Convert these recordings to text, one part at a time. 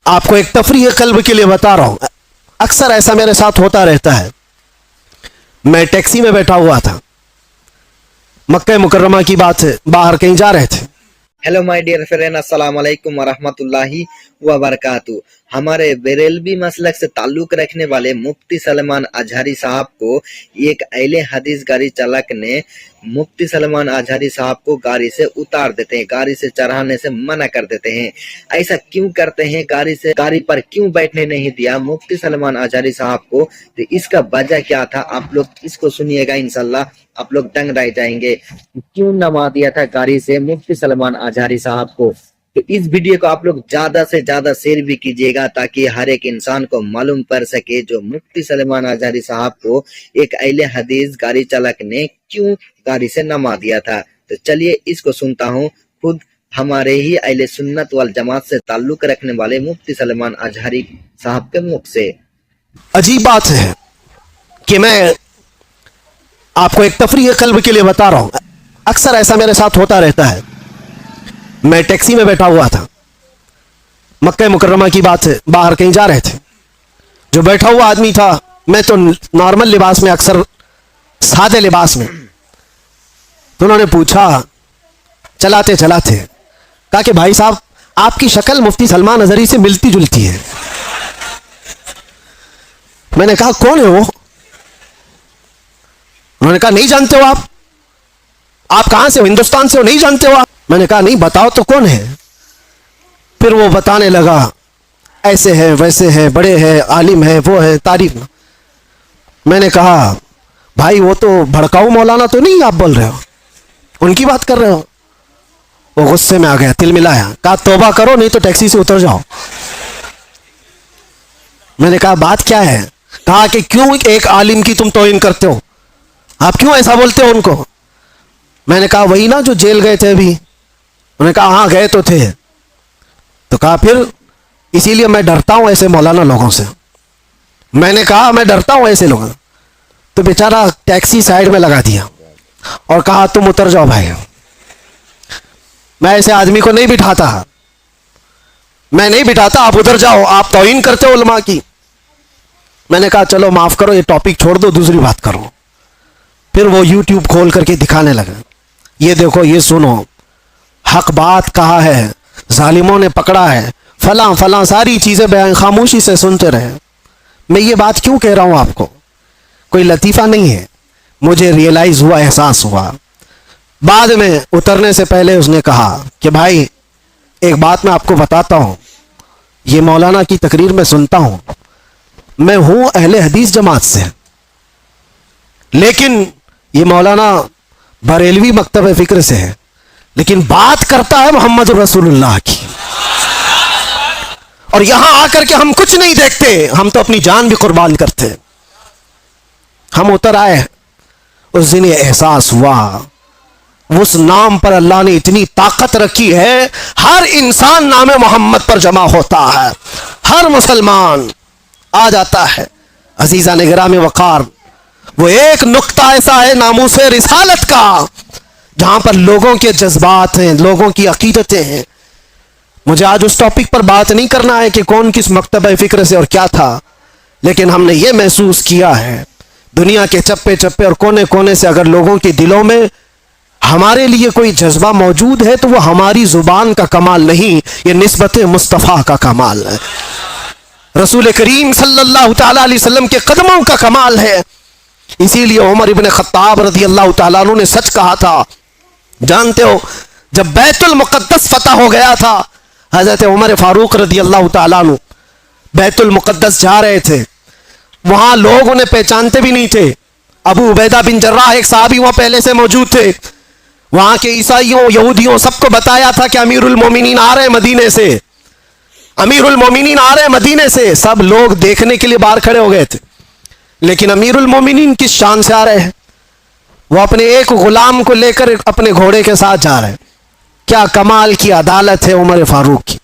آپ کو ایک تفریح قلب کے لیے بتا رہا ہوں، اکثر ایسا میرے ساتھ ہوتا رہتا ہے۔ میں ٹیکسی میں بیٹھا ہوا تھا، مکہ مکرمہ کی بات ہے، باہر کہیں جا رہے تھے۔ ہیلو مائی ڈیئر فرینڈ، السلام علیکم ورحمۃ اللہ وبرکاتہ۔ ہمارے بریلوی مسلک سے تعلق رکھنے والے مفتی سلمان اظہری صاحب کو ایک اہل حدیث گاڑی چالک نے مفتی سلمان اظہری صاحب کو گاڑی سے اتار دیتے ہیں، گاڑی سے چڑھانے سے منع کر دیتے ہیں۔ ایسا کیوں کرتے ہیں؟ گاڑی پر کیوں بیٹھنے نہیں دیا مفتی سلمان اظہری صاحب کو؟ تو اس کا وجہ کیا تھا، آپ لوگ اس کو سنیے گا، انشاءاللہ آپ لوگ دنگ رہ جائیں گے۔ کیوں نما دیا تھا گاڑی سے مفتی سلمان اظہری صاحب کو؟ تو اس ویڈیو کو آپ لوگ زیادہ سے زیادہ شیئر بھی کیجیے گا تاکہ ہر ایک انسان کو معلوم پڑ سکے جو مفتی سلمان اظہری صاحب کو ایک اہل حدیث گاڑی چالک نے کیوں گاڑی سے نما دیا تھا۔ تو چلیے اس کو سنتا ہوں خود ہمارے ہی اہل سنت والجماعت سے تعلق رکھنے والے مفتی سلمان اظہری صاحب کے منہ سے۔ عجیب بات ہے کہ میں آپ کو ایک تفریح قلب کے لیے بتا رہا ہوں، اکثر ایسا میرے ساتھ ہوتا رہتا ہے۔ میں ٹیکسی میں بیٹھا ہوا تھا، مکہ مکرمہ کی بات ہے، باہر کہیں جا رہے تھے۔ جو بیٹھا ہوا آدمی تھا، میں تو نارمل لباس میں، اکثر سادے لباس میں، تو انہوں نے پوچھا چلاتے چلاتے، کہا کہ بھائی صاحب آپ کی شکل مفتی سلمان اظہری سے ملتی جلتی ہے۔ میں نے کہا کون ہے وہ؟ انہوں نے کہا نہیں جانتے ہو آپ کہاں سے ہو؟ ہندوستان سے ہو؟ نہیں جانتے ہو آپ؟ میں نے کہا نہیں، بتاؤ تو کون ہے؟ پھر وہ بتانے لگا، ایسے ہے ویسے ہے، بڑے ہے، عالم ہے، وہ ہے، تعریف۔ میں نے کہا بھائی وہ تو بھڑکاؤ مولانا تو نہیں آپ بول رہے ہو، ان کی بات کر رہے ہو؟ وہ غصے میں آ گیا، تل ملایا، کہا توبہ کرو نہیں تو ٹیکسی سے اتر جاؤ۔ میں نے کہا بات کیا ہے؟ کہا کہ کیوں ایک عالم کی تم توہین کرتے ہو، آپ کیوں ایسا بولتے ہو ان کو؟ میں نے کہا وہی نا جو جیل گئے تھے ابھی۔ انہوں نے کہا ہاں گئے تو تھے۔ تو کہا پھر اسی لیے میں ڈرتا ہوں ایسے مولانا لوگوں سے۔ میں نے کہا میں ڈرتا ہوں ایسے لوگوں سے۔ تو بیچارہ ٹیکسی سائیڈ میں لگا دیا اور کہا تم اتر جاؤ بھائی، میں ایسے آدمی کو نہیں بٹھاتا، میں نہیں بٹھاتا، آپ ادھر جاؤ، آپ توہین کرتے ہو علماء کی۔ میں نے کہا چلو معاف کرو، یہ ٹاپک چھوڑ دو، دوسری بات کرو۔ پھر وہ یوٹیوب کھول کر کے دکھانے لگا، یہ دیکھو، یہ سنو، حق بات کہا ہے، ظالموں نے پکڑا ہے، فلاں فلاں ساری چیزیں بیان، خاموشی سے سنتے رہے۔ میں یہ بات کیوں کہہ رہا ہوں آپ کو؟ کوئی لطیفہ نہیں ہے، مجھے ریئلائز ہوا، احساس ہوا۔ بعد میں اترنے سے پہلے اس نے کہا کہ بھائی ایک بات میں آپ کو بتاتا ہوں، یہ مولانا کی تقریر میں سنتا ہوں، میں ہوں اہل حدیث جماعت سے، لیکن یہ مولانا بریلوی مکتب فکر سے ہے، لیکن بات کرتا ہے محمد رسول اللہ کی، اور یہاں آ کر کے ہم کچھ نہیں دیکھتے، ہم تو اپنی جان بھی قربان کرتے۔ ہم اتر آئے، اس دن یہ احساس ہوا، اس نام پر اللہ نے اتنی طاقت رکھی ہے، ہر انسان نام محمد پر جمع ہوتا ہے، ہر مسلمان آ جاتا ہے۔ عزیزان گرامی وقار، وہ ایک نقطہ ایسا ہے ناموس رسالت کا جہاں پر لوگوں کے جذبات ہیں، لوگوں کی عقیدتیں ہیں۔ مجھے آج اس ٹاپک پر بات نہیں کرنا ہے کہ کون کس مکتبہ فکر سے اور کیا تھا، لیکن ہم نے یہ محسوس کیا ہے دنیا کے چپے چپے اور کونے کونے سے اگر لوگوں کے دلوں میں ہمارے لیے کوئی جذبہ موجود ہے تو وہ ہماری زبان کا کمال نہیں، یہ نسبت مصطفیٰ کا کمال ہے، رسول کریم صلی اللہ تعالیٰ علیہ وسلم کے قدموں کا کمال ہے۔ اسی لیے عمر ابن خطاب رضی اللہ تعالیٰ عنہ نے سچ کہا تھا۔ جانتے ہو جب بیت المقدس فتح ہو گیا تھا، حضرت عمر فاروق رضی اللہ تعالیٰ عنہ بیت المقدس جا رہے تھے، وہاں لوگ انہیں پہچانتے بھی نہیں تھے۔ ابو عبیدہ بن جراح ایک صحابی وہاں پہلے سے موجود تھے، وہاں کے عیسائیوں یہودیوں سب کو بتایا تھا کہ امیر المومنین آ رہے ہیں مدینے سے، امیر المومنین آ رہے ہیں مدینے سے۔ سب لوگ دیکھنے کے لیے باہر کھڑے ہو گئے تھے، لیکن امیر المومنین کس شان سے آ رہے ہیں؟ وہ اپنے ایک غلام کو لے کر اپنے گھوڑے کے ساتھ جا رہے ہیں۔ کیا کمال کی عدالت ہے عمر فاروق کی،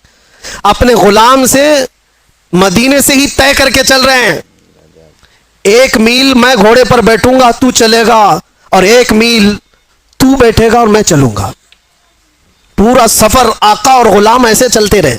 اپنے غلام سے مدینے سے ہی طے کر کے چل رہے ہیں، 1 میل میں گھوڑے پر بیٹھوں گا تو چلے گا، اور 1 میل تو بیٹھے گا اور میں چلوں گا۔ پورا سفر آقا اور غلام ایسے چلتے رہے۔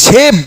6